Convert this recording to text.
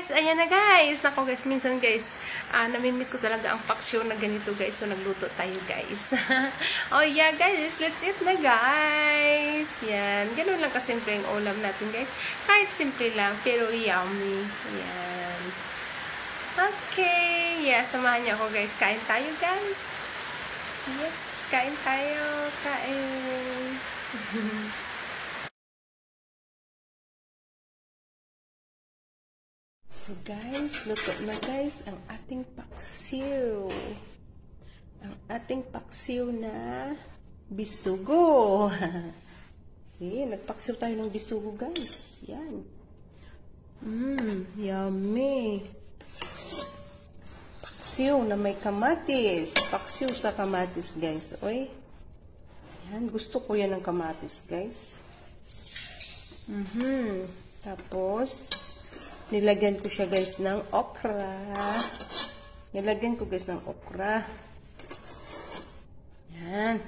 guys, ayan na guys. Nako guys, minsan guys, namimiss ko talaga ang paksyo na ganito guys. So nagluto tayo guys. Oh yeah guys, let's eat na guys. Yan, ganun lang kasimple yung ulam natin guys. Kahit simple lang, pero yummy. Yan. Okay, yeah, samahan niyo ako guys. Kain tayo guys. Yes, kain tayo. Kain. So guys, luto na guys ang ating paksiw. Ang ating paksiw na bisugo. See, nagpaksiw tayo ng bisugo guys. Yan. Yummy. Paksiw na may kamatis. Paksiw sa kamatis guys. Oy. Yan, gusto ko yan ng kamatis guys. Tapos nilagyan ko siya guys ng okra. Nilagyan ko guys ng okra. Yan.